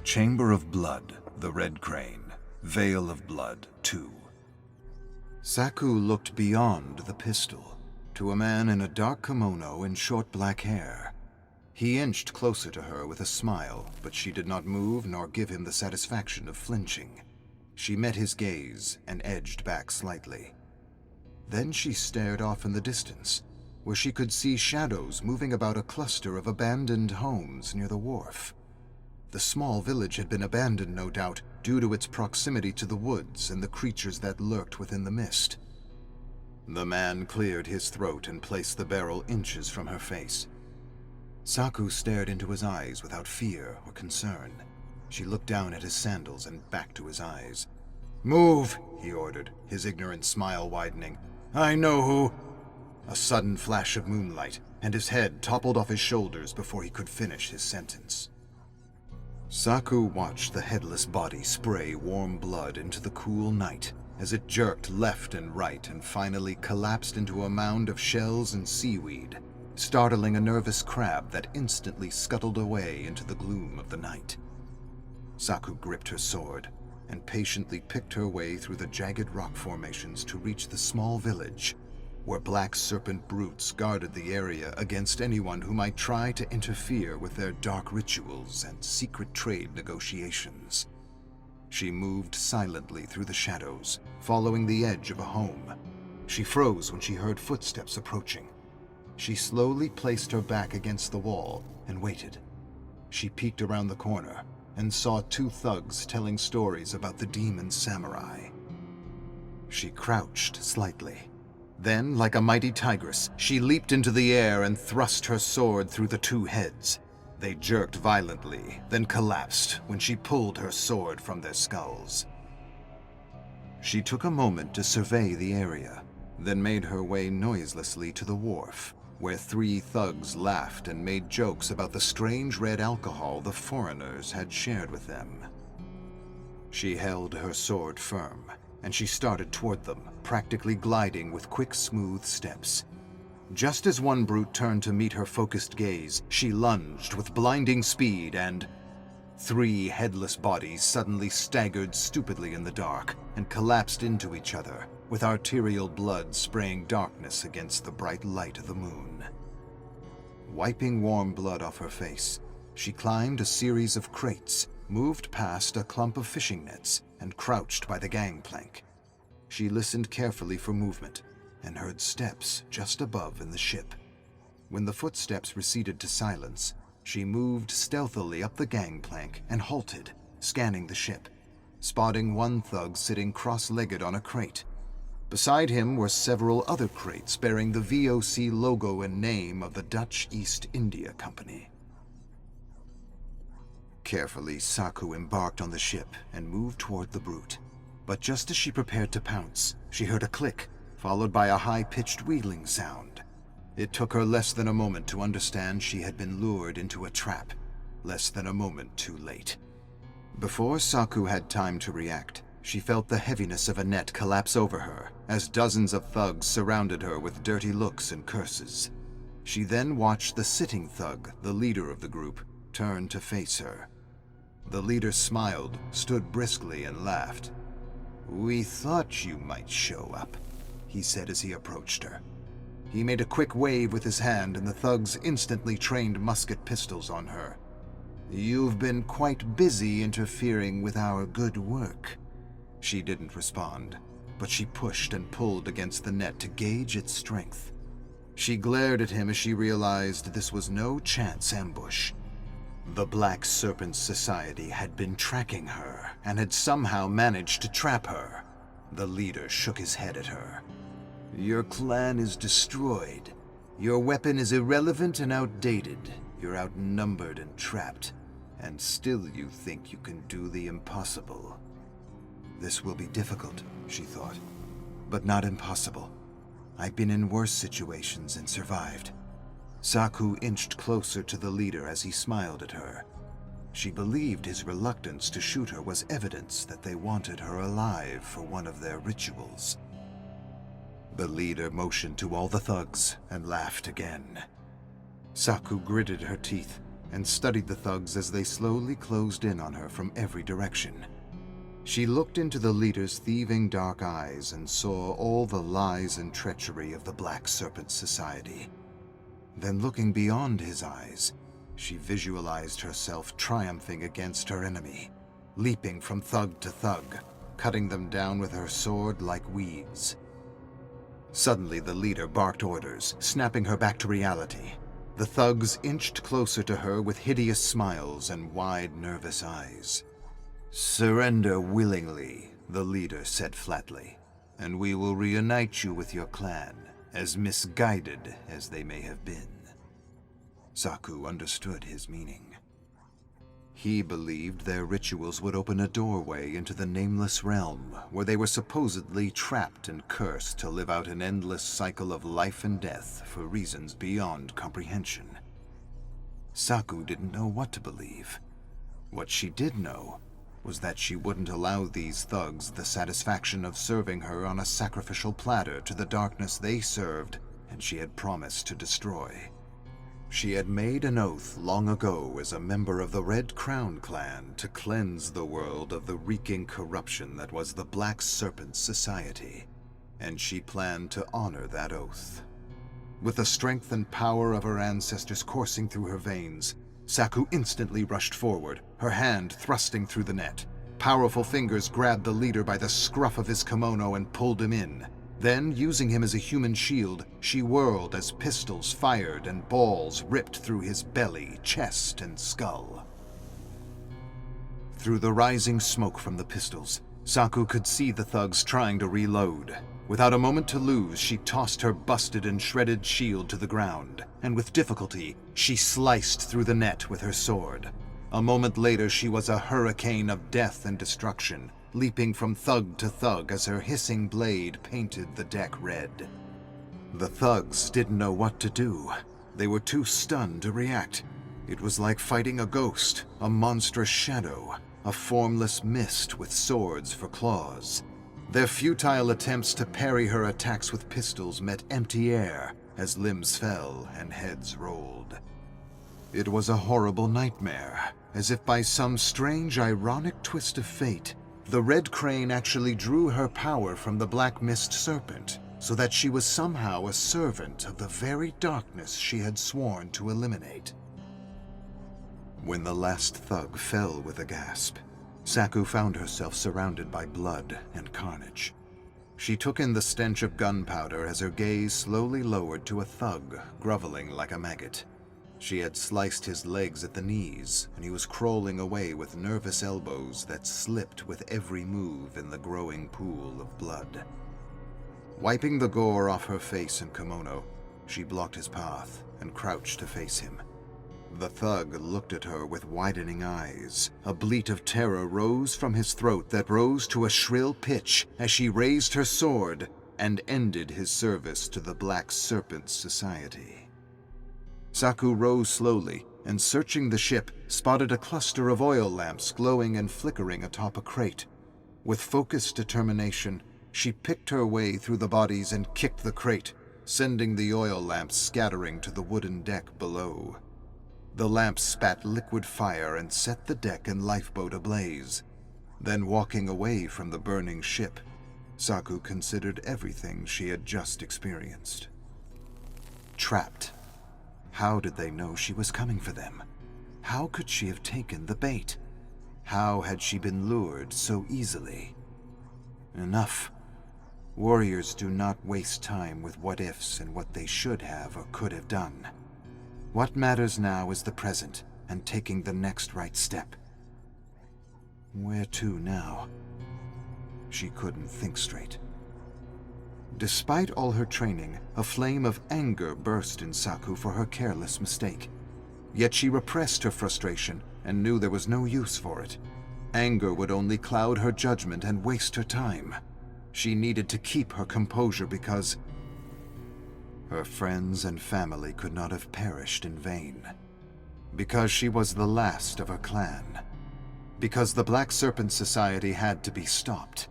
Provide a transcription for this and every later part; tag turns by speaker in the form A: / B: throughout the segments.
A: Chamber of Blood, The Red Crane, Veil of Blood 2. Saku looked beyond the pistol to a man in a dark kimono and short black hair. He inched closer to her with a smile, but she did not move nor give him the satisfaction of flinching. She met his gaze and edged back slightly. Then she stared off in the distance, where she could see shadows moving about a cluster of abandoned homes near the wharf. The small village had been abandoned, no doubt, due to its proximity to the woods and the creatures that lurked within the mist. The man cleared his throat and placed the barrel inches from her face. Saku stared into his eyes without fear or concern. She looked down at his sandals and back to his eyes. "Move," he ordered, his ignorant smile widening. "I know who." A sudden flash of moonlight, and his head toppled off his shoulders before he could finish his sentence. Saku watched the headless body spray warm blood into the cool night as it jerked left and right and finally collapsed into a mound of shells and seaweed, startling a nervous crab that instantly scuttled away into the gloom of the night. Saku gripped her sword and patiently picked her way through the jagged rock formations to reach the small village, where black serpent brutes guarded the area against anyone who might try to interfere with their dark rituals and secret trade negotiations. She moved silently through the shadows, following the edge of a home. She froze when she heard footsteps approaching. She slowly placed her back against the wall and waited. She peeked around the corner and saw two thugs telling stories about the demon samurai. She crouched slightly. Then, like a mighty tigress, she leaped into the air and thrust her sword through the two heads. They jerked violently, then collapsed when she pulled her sword from their skulls. She took a moment to survey the area, then made her way noiselessly to the wharf, where three thugs laughed and made jokes about the strange red alcohol the foreigners had shared with them. She held her sword firm, and she started toward them, practically gliding with quick, smooth steps. Just as one brute turned to meet her focused gaze, she lunged with blinding speed and... Three headless bodies suddenly staggered stupidly in the dark and collapsed into each other, with arterial blood spraying darkness against the bright light of the moon. Wiping warm blood off her face, she climbed a series of crates, moved past a clump of fishing nets, and crouched by the gangplank. She listened carefully for movement and heard steps just above in the ship. When the footsteps receded to silence, she moved stealthily up the gangplank and halted, scanning the ship, spotting one thug sitting cross-legged on a crate. Beside him were several other crates bearing the VOC logo and name of the Dutch East India Company. Carefully, Saku embarked on the ship and moved toward the brute. But just as she prepared to pounce, she heard a click, followed by a high-pitched wheeling sound. It took her less than a moment to understand she had been lured into a trap, less than a moment too late. Before Saku had time to react, she felt the heaviness of a net collapse over her as dozens of thugs surrounded her with dirty looks and curses. She then watched the sitting thug, the leader of the group, turn to face her. The leader smiled, stood briskly, and laughed. "We thought you might show up," he said as he approached her. He made a quick wave with his hand, and the thugs instantly trained musket pistols on her. "You've been quite busy interfering with our good work." She didn't respond, but she pushed and pulled against the net to gauge its strength. She glared at him as she realized this was no chance ambush. The Black Serpent Society had been tracking her and had somehow managed to trap her. The leader shook his head at her. "Your clan is destroyed. Your weapon is irrelevant and outdated. You're outnumbered and trapped. And still you think you can do the impossible." This will be difficult, she thought, but not impossible. I've been in worse situations and survived. Saku inched closer to the leader as he smiled at her. She believed his reluctance to shoot her was evidence that they wanted her alive for one of their rituals. The leader motioned to all the thugs and laughed again. Saku gritted her teeth and studied the thugs as they slowly closed in on her from every direction. She looked into the leader's thieving dark eyes and saw all the lies and treachery of the Black Serpent Society. Then, looking beyond his eyes, she visualized herself triumphing against her enemy, leaping from thug to thug, cutting them down with her sword like weeds. Suddenly, the leader barked orders, snapping her back to reality. The thugs inched closer to her with hideous smiles and wide, nervous eyes. "Surrender willingly," the leader said flatly, "and we will reunite you with your clan, as misguided as they may have been." Saku understood his meaning. He believed their rituals would open a doorway into the nameless realm, where they were supposedly trapped and cursed to live out an endless cycle of life and death for reasons beyond comprehension. Saku didn't know what to believe. What she did know was that she wouldn't allow these thugs the satisfaction of serving her on a sacrificial platter to the darkness they served and she had promised to destroy. She had made an oath long ago as a member of the Red Crown clan to cleanse the world of the reeking corruption that was the Black Serpent Society, and she planned to honor that oath. With the strength and power of her ancestors coursing through her veins, Saku instantly rushed forward, her hand thrusting through the net. Powerful fingers grabbed the leader by the scruff of his kimono and pulled him in. Then, using him as a human shield, she whirled as pistols fired and balls ripped through his belly, chest, and skull. Through the rising smoke from the pistols, Saku could see the thugs trying to reload. Without a moment to lose, she tossed her busted and shredded shield to the ground, and with difficulty, she sliced through the net with her sword. A moment later, she was a hurricane of death and destruction, leaping from thug to thug as her hissing blade painted the deck red. The thugs didn't know what to do. They were too stunned to react. It was like fighting a ghost, a monstrous shadow, a formless mist with swords for claws. Their futile attempts to parry her attacks with pistols met empty air as limbs fell and heads rolled. It was a horrible nightmare, as if by some strange, ironic twist of fate, the Red Crane actually drew her power from the Black Mist Serpent, so that she was somehow a servant of the very darkness she had sworn to eliminate. When the last thug fell with a gasp, Saku found herself surrounded by blood and carnage. She took in the stench of gunpowder as her gaze slowly lowered to a thug groveling like a maggot. She had sliced his legs at the knees, and he was crawling away with nervous elbows that slipped with every move in the growing pool of blood. Wiping the gore off her face and kimono, she blocked his path and crouched to face him. The thug looked at her with widening eyes. A bleat of terror rose from his throat that rose to a shrill pitch as she raised her sword and ended his service to the Black Serpent Society. Saku rose slowly and, searching the ship, spotted a cluster of oil lamps glowing and flickering atop a crate. With focused determination, she picked her way through the bodies and kicked the crate, sending the oil lamps scattering to the wooden deck below. The lamps spat liquid fire and set the deck and lifeboat ablaze. Then, walking away from the burning ship, Saku considered everything she had just experienced. Trapped. How did they know she was coming for them? How could she have taken the bait? How had she been lured so easily? Enough. Warriors do not waste time with what-ifs and what they should have or could have done. What matters now is the present and taking the next right step. Where to now? She couldn't think straight. Despite all her training, a flame of anger burst in Saku for her careless mistake. Yet she repressed her frustration and knew there was no use for it. Anger would only cloud her judgment and waste her time. She needed to keep her composure because her friends and family could not have perished in vain. Because she was the last of her clan. Because the Black Serpent Society had to be stopped.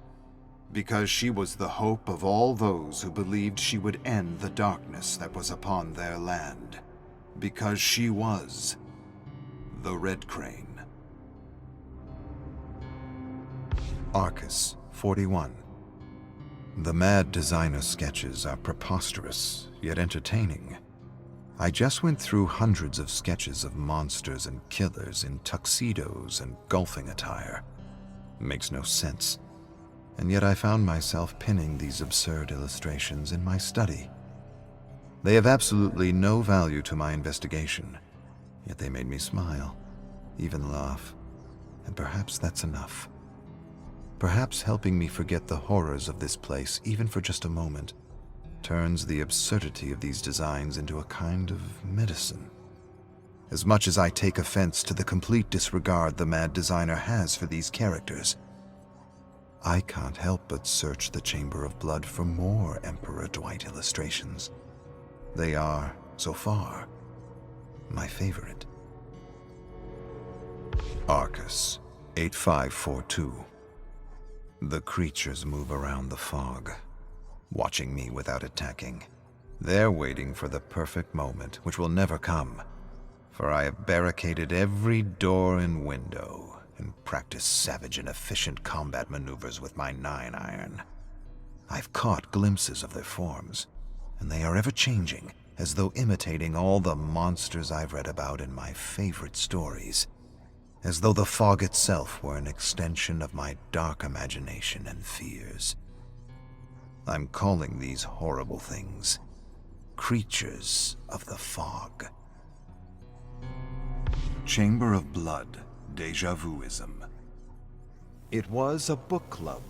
A: Because she was the hope of all those who believed she would end the darkness that was upon their land. Because she was the Red Crane. Arcus, 41. The mad designer sketches are preposterous, yet entertaining. I just went through hundreds of sketches of monsters and killers in tuxedos and golfing attire. Makes no sense. And yet I found myself pinning these absurd illustrations in my study. They have absolutely no value to my investigation, yet they made me smile, even laugh, and perhaps that's enough. Perhaps helping me forget the horrors of this place, even for just a moment, turns the absurdity of these designs into a kind of medicine. As much as I take offense to the complete disregard the mad designer has for these characters, I can't help but search the Chamber of Blood for more Emperor Dwight illustrations. They are, so far, my favorite. Arcus, 8542. The creatures move around the fog, watching me without attacking. They're waiting for the perfect moment, which will never come, for I have barricaded every door and window and practiced savage and efficient combat maneuvers with my 9-iron. I've caught glimpses of their forms, and they are ever changing, as though imitating all the monsters I've read about in my favorite stories, as though the fog itself were an extension of my dark imagination and fears. I'm calling these horrible things creatures of the fog. Chamber of Blood, Deja Vuism. It was a book club,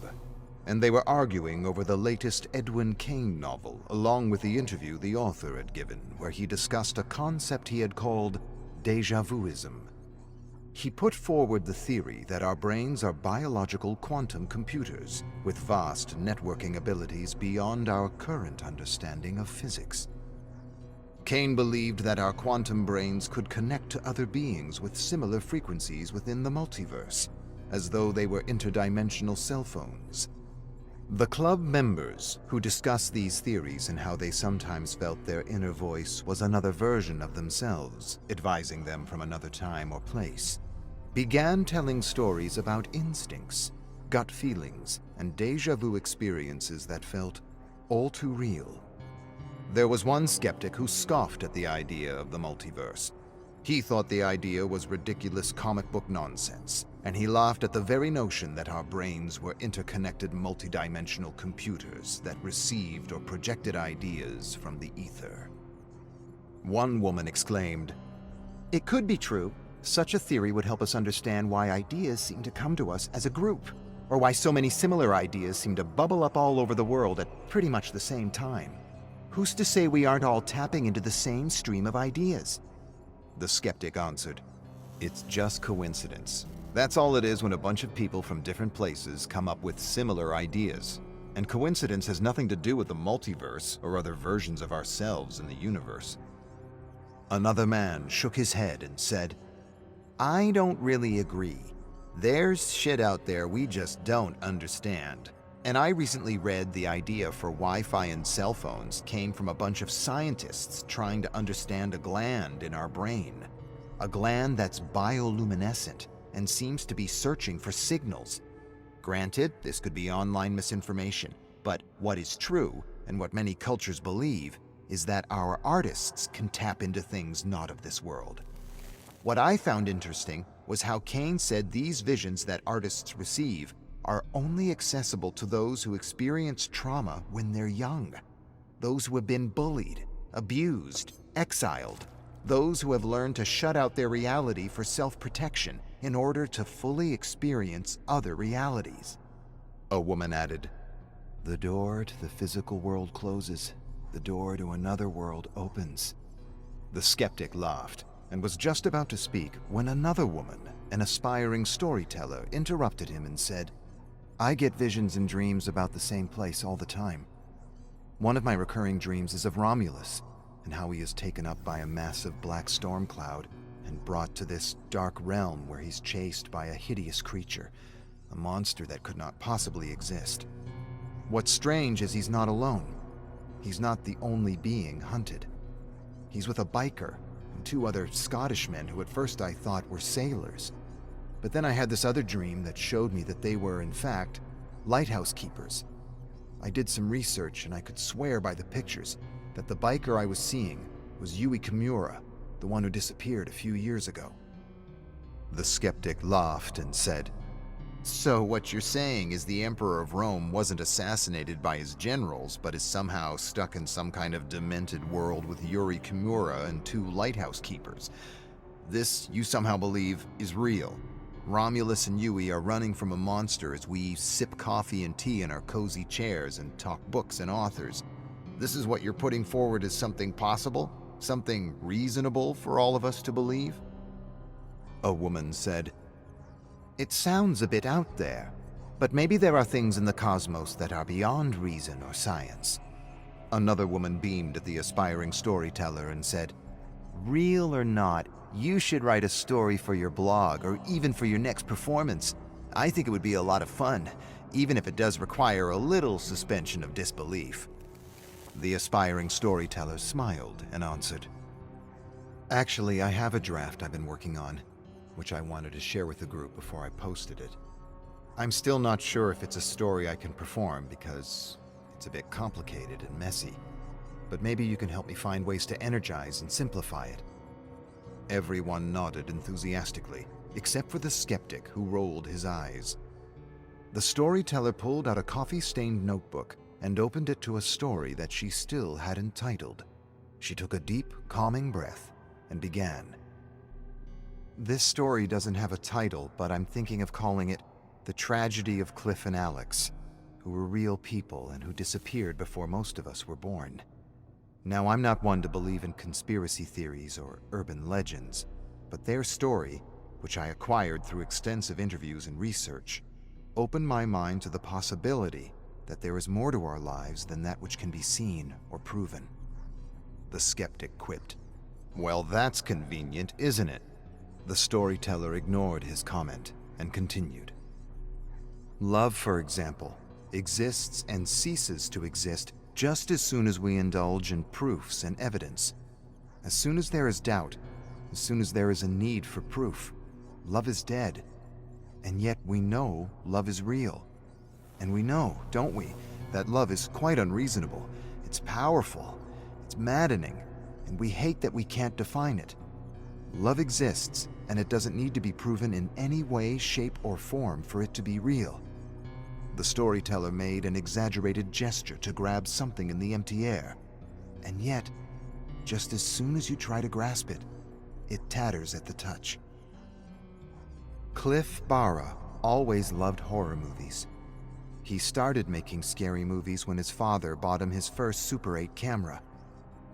A: and they were arguing over the latest Edwin Cain novel, along with the interview the author had given, where he discussed a concept he had called Deja Vuism. He put forward the theory that our brains are biological quantum computers with vast networking abilities beyond our current understanding of physics. Cain believed that our quantum brains could connect to other beings with similar frequencies within the multiverse, as though they were interdimensional cell phones. The club members, who discussed these theories and how they sometimes felt their inner voice was another version of themselves, advising them from another time or place, began telling stories about instincts, gut feelings, and deja vu experiences that felt all too real. There was one skeptic who scoffed at the idea of the multiverse. He thought the idea was ridiculous comic book nonsense, and he laughed at the very notion that our brains were interconnected multidimensional computers that received or projected ideas from the ether. One woman exclaimed, "It could be true. Such a theory would help us understand why ideas seem to come to us as a group, or why so many similar ideas seem to bubble up all over the world at pretty much the same time. Who's to say we aren't all tapping into the same stream of ideas?" The skeptic answered, "It's just coincidence. That's all it is when a bunch of people from different places come up with similar ideas. And coincidence has nothing to do with the multiverse or other versions of ourselves in the universe." Another man shook his head and said, "I don't really agree. There's shit out there we just don't understand. And I recently read the idea for Wi-Fi and cell phones came from a bunch of scientists trying to understand a gland in our brain. A gland that's bioluminescent and seems to be searching for signals. Granted, this could be online misinformation, but what is true, and what many cultures believe, is that our artists can tap into things not of this world." What I found interesting was how Cain said these visions that artists receive are only accessible to those who experience trauma when they're young, those who have been bullied, abused, exiled, those who have learned to shut out their reality for self-protection in order to fully experience other realities. A woman added, "The door to the physical world closes, the door to another world opens." The skeptic laughed and was just about to speak when another woman, an aspiring storyteller, interrupted him and said, "I get visions and dreams about the same place all the time. One of my recurring dreams is of Romulus and how he is taken up by a massive black storm cloud and brought to this dark realm where he's chased by a hideous creature, a monster that could not possibly exist. What's strange is he's not alone. He's not the only being hunted. He's with a biker and 2 other Scottish men who at first I thought were sailors. But then I had this other dream that showed me that they were, in fact, lighthouse keepers. I did some research and I could swear by the pictures that the biker I was seeing was Yui Kimura, the one who disappeared a few years ago. The skeptic laughed and said, "So what you're saying is the Emperor of Rome wasn't assassinated by his generals, but is somehow stuck in some kind of demented world with Yuri Kimura and 2 lighthouse keepers. This, you somehow believe, is real. Romulus and Yui are running from a monster as we sip coffee and tea in our cozy chairs and talk books and authors. This is what you're putting forward as something possible? Something reasonable for all of us to believe?" A woman said, "It sounds a bit out there, but maybe there are things in the cosmos that are beyond reason or science." Another woman beamed at the aspiring storyteller and said, "Real or not, you should write a story for your blog or even for your next performance. I think it would be a lot of fun, even if it does require a little suspension of disbelief." The aspiring storyteller smiled and answered, "Actually, I have a draft I've been working on, which I wanted to share with the group before I posted it. I'm still not sure if it's a story I can perform because it's a bit complicated and messy, but maybe you can help me find ways to energize and simplify it." Everyone nodded enthusiastically, except for the skeptic who rolled his eyes. The storyteller pulled out a coffee-stained notebook and opened it to a story that she still hadn't titled. She took a deep, calming breath and began. "This story doesn't have a title, but I'm thinking of calling it The Tragedy of Cliff and Alex, who were real people and who disappeared before most of us were born. Now, I'm not one to believe in conspiracy theories or urban legends, but their story, which I acquired through extensive interviews and research, opened my mind to the possibility that there is more to our lives than that which can be seen or proven." The skeptic quipped, "Well, that's convenient, isn't it?" The storyteller ignored his comment and continued. "Love, for example, exists and ceases to exist just as soon as we indulge in proofs and evidence. As soon as there is doubt, as soon as there is a need for proof, love is dead. And yet we know love is real. And we know, don't we, that love is quite unreasonable. It's powerful, it's maddening, and we hate that we can't define it. Love exists, and it doesn't need to be proven in any way, shape, or form for it to be real." The storyteller made an exaggerated gesture to grab something in the empty air. And yet, just as soon as you try to grasp it, it tatters at the touch. Cliff Barra always loved horror movies. He started making scary movies when his father bought him his first Super 8 camera.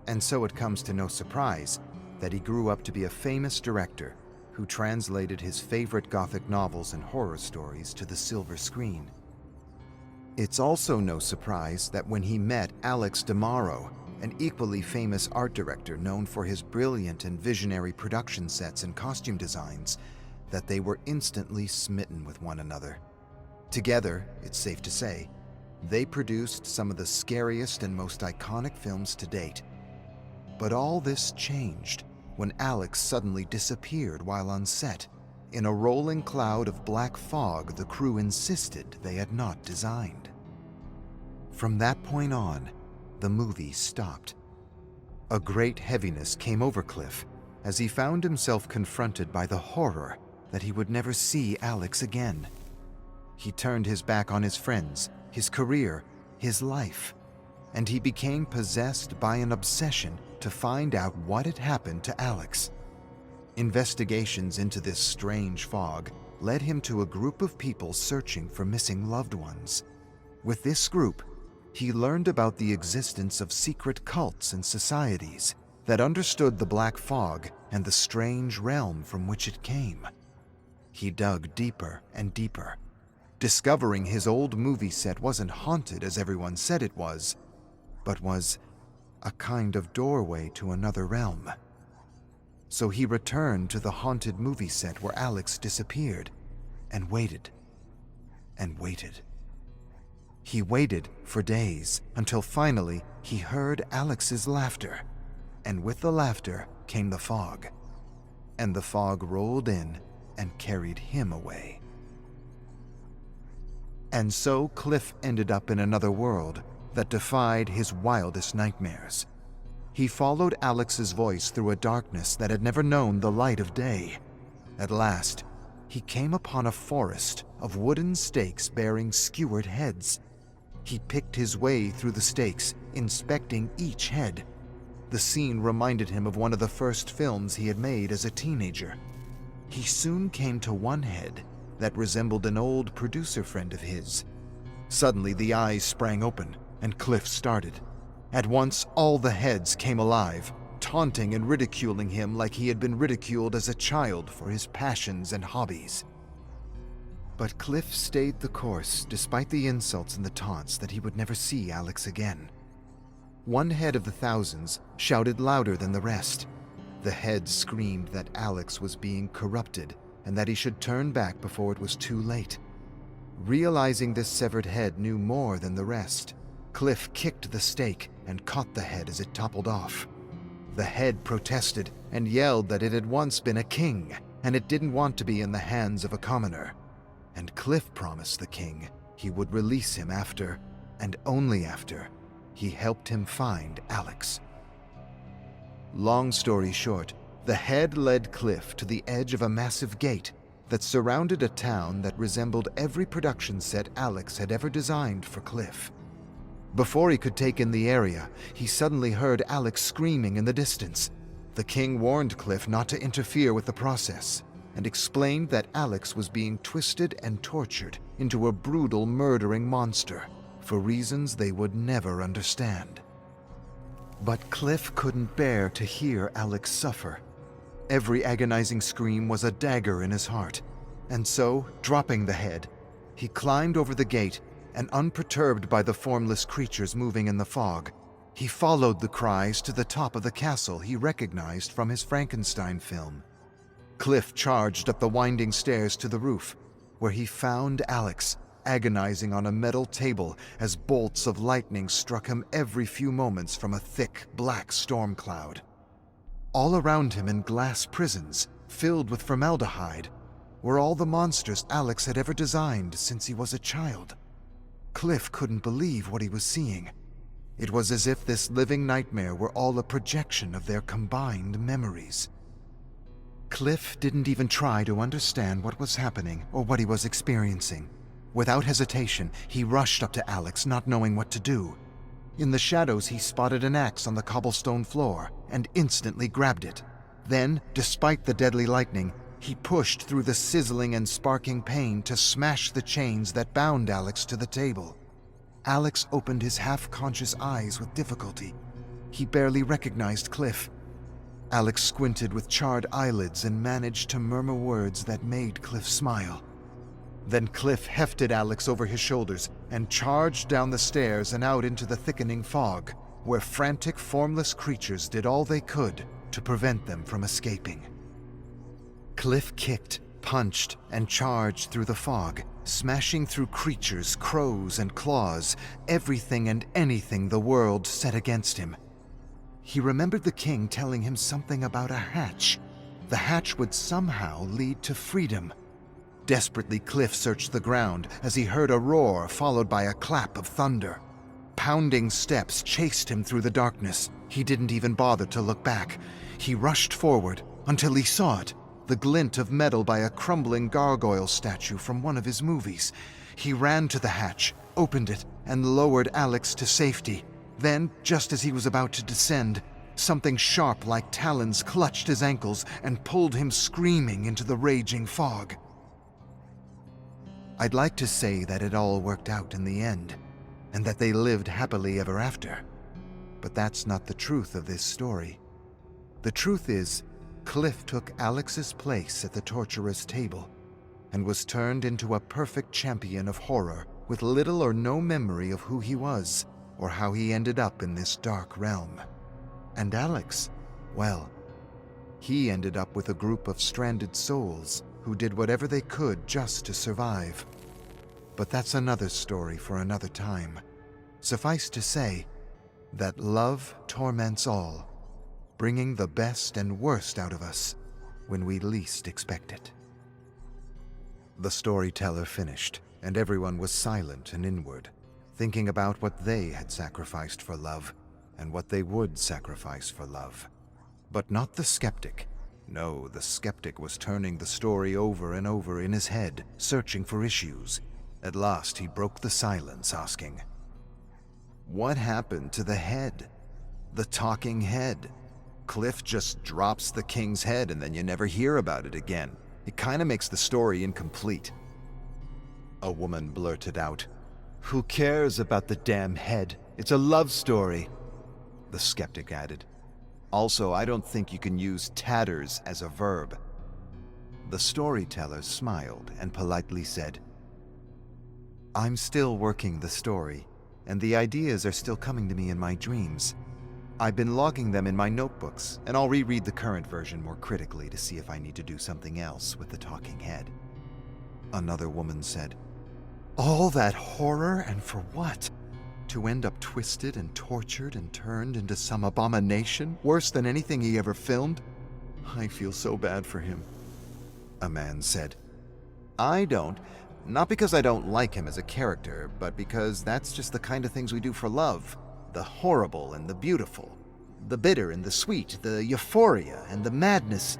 A: And so it comes to no surprise that he grew up to be a famous director who translated his favorite Gothic novels and horror stories to the silver screen. It's also no surprise that when he met Alex DeMauro, an equally famous art director known for his brilliant and visionary production sets and costume designs, that they were instantly smitten with one another. Together, it's safe to say, they produced some of the scariest and most iconic films to date. But all this changed when Alex suddenly disappeared while on set, in a rolling cloud of black fog the crew insisted they had not designed. From that point on, the movie stopped. A great heaviness came over Cliff as he found himself confronted by the horror that he would never see Alex again. He turned his back on his friends, his career, his life, and he became possessed by an obsession to find out what had happened to Alex. Investigations into this strange fog led him to a group of people searching for missing loved ones. With this group, he learned about the existence of secret cults and societies that understood the black fog and the strange realm from which it came. He dug deeper and deeper, discovering his old movie set wasn't haunted as everyone said it was, but was a kind of doorway to another realm. So he returned to the haunted movie set where Alex disappeared and waited and waited. He waited for days until finally he heard Alex's laughter, and with the laughter came the fog, and the fog rolled in and carried him away. And so Cliff ended up in another world that defied his wildest nightmares. He followed Alex's voice through a darkness that had never known the light of day. At last, he came upon a forest of wooden stakes bearing skewered heads. He picked his way through the stakes, inspecting each head. The scene reminded him of one of the first films he had made as a teenager. He soon came to one head that resembled an old producer friend of his. Suddenly, the eyes sprang open, and Cliff started. At once, all the heads came alive, taunting and ridiculing him like he had been ridiculed as a child for his passions and hobbies. But Cliff stayed the course despite the insults and the taunts that he would never see Alex again. One head of the thousands shouted louder than the rest. The head screamed that Alex was being corrupted and that he should turn back before it was too late. Realizing this severed head knew more than the rest, Cliff kicked the stake and caught the head as it toppled off. The head protested and yelled that it had once been a king, and it didn't want to be in the hands of a commoner. And Cliff promised the king he would release him after, and only after, he helped him find Alex. Long story short, the head led Cliff to the edge of a massive gate that surrounded a town that resembled every production set Alex had ever designed for Cliff. Before he could take in the area, he suddenly heard Alex screaming in the distance. The king warned Cliff not to interfere with the process, and explained that Alex was being twisted and tortured into a brutal, murdering monster for reasons they would never understand. But Cliff couldn't bear to hear Alex suffer. Every agonizing scream was a dagger in his heart, and so, dropping the head, he climbed over the gate and, unperturbed by the formless creatures moving in the fog, he followed the cries to the top of the castle he recognized from his Frankenstein film. Cliff charged up the winding stairs to the roof, where he found Alex, agonizing on a metal table as bolts of lightning struck him every few moments from a thick, black storm cloud. All around him in glass prisons, filled with formaldehyde, were all the monsters Alex had ever designed since he was a child. Cliff couldn't believe what he was seeing. It was as if this living nightmare were all a projection of their combined memories. Cliff didn't even try to understand what was happening or what he was experiencing. Without hesitation, he rushed up to Alex, not knowing what to do. In the shadows, he spotted an axe on the cobblestone floor and instantly grabbed it. Then, despite the deadly lightning, he pushed through the sizzling and sparking pain to smash the chains that bound Alex to the table. Alex opened his half-conscious eyes with difficulty. He barely recognized Cliff. Alex squinted with charred eyelids and managed to murmur words that made Cliff smile. Then Cliff hefted Alex over his shoulders and charged down the stairs and out into the thickening fog, where frantic, formless creatures did all they could to prevent them from escaping. Cliff kicked, punched, and charged through the fog, smashing through creatures, crows, and claws, everything and anything the world set against him. He remembered the king telling him something about a hatch. The hatch would somehow lead to freedom. Desperately, Cliff searched the ground as he heard a roar followed by a clap of thunder. Pounding steps chased him through the darkness. He didn't even bother to look back. He rushed forward until he saw it, the glint of metal by a crumbling gargoyle statue from one of his movies. He ran to the hatch, opened it, and lowered Alex to safety. Then, just as he was about to descend, something sharp like talons clutched his ankles and pulled him screaming into the raging fog. I'd like to say that it all worked out in the end, and that they lived happily ever after. But that's not the truth of this story. The truth is, Cliff took Alex's place at the torturer's table, and was turned into a perfect champion of horror with little or no memory of who he was, or how he ended up in this dark realm. And Alex, well, he ended up with a group of stranded souls who did whatever they could just to survive. But that's another story for another time. Suffice to say that love torments all, bringing the best and worst out of us when we least expect it. The storyteller finished, and everyone was silent and inward, thinking about what they had sacrificed for love and what they would sacrifice for love. But not the skeptic. No, the skeptic was turning the story over and over in his head, searching for issues. At last he broke the silence, asking, "What happened to the head? The talking head? Cliff just drops the king's head and then you never hear about it again. It kinda makes the story incomplete." A woman blurted out, "Who cares about the damn head? It's a love story." The skeptic added, "Also, I don't think you can use tatters as a verb." The storyteller smiled and politely said, "I'm still working the story, and the ideas are still coming to me in my dreams. I've been logging them in my notebooks, and I'll reread the current version more critically to see if I need to do something else with the talking head." Another woman said, "All that horror, and for what? To end up twisted and tortured and turned into some abomination worse than anything he ever filmed? I feel so bad for him." A man said, "I don't. Not because I don't like him as a character, but because that's just the kind of things we do for love. The horrible and the beautiful. The bitter and the sweet. The euphoria and the madness."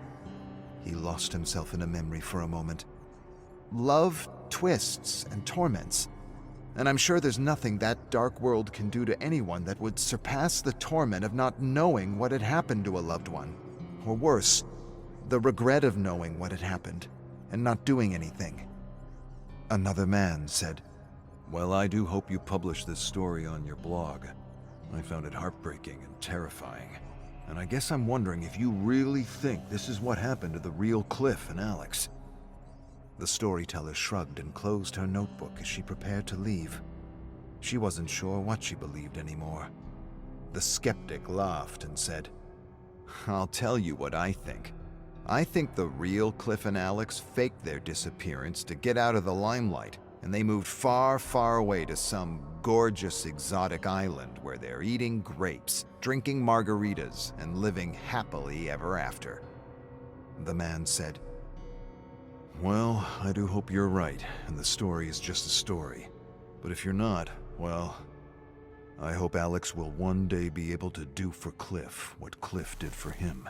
A: He lost himself in a memory for a moment. "Love twists and torments. And I'm sure there's nothing that dark world can do to anyone that would surpass the torment of not knowing what had happened to a loved one. Or worse, the regret of knowing what had happened and not doing anything." Another man said, "Well, I do hope you publish this story on your blog. I found it heartbreaking and terrifying. And I guess I'm wondering if you really think this is what happened to the real Cliff and Alex." The storyteller shrugged and closed her notebook as she prepared to leave. She wasn't sure what she believed anymore. The skeptic laughed and said, "I'll tell you what I think. I think the real Cliff and Alex faked their disappearance to get out of the limelight, and they moved far, far away to some gorgeous exotic island where they're eating grapes, drinking margaritas, and living happily ever after." The man said, "Well, I do hope you're right, and the story is just a story. But if you're not, well, I hope Alex will one day be able to do for Cliff what Cliff did for him."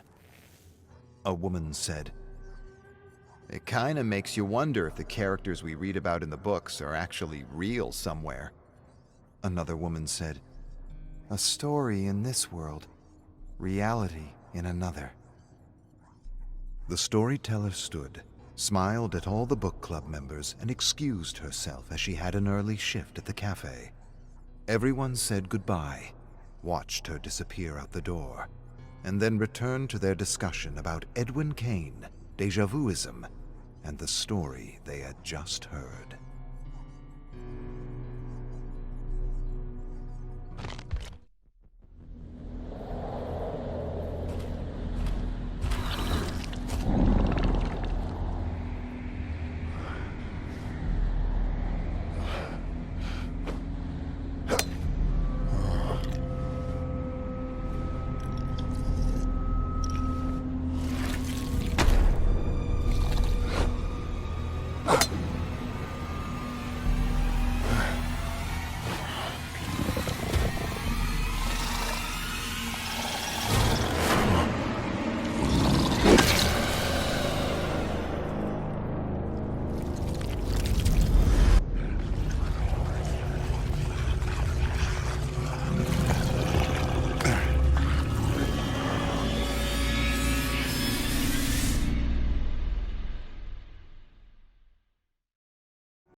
A: A woman said, "It kinda makes you wonder if the characters we read about in the books are actually real somewhere." Another woman said, "A story in this world, reality in another." The storyteller stood, smiled at all the book club members, and excused herself as she had an early shift at the cafe. Everyone said goodbye, watched her disappear out the door, and then returned to their discussion about Edwin Cain, déjà vuism, and the story they had just heard.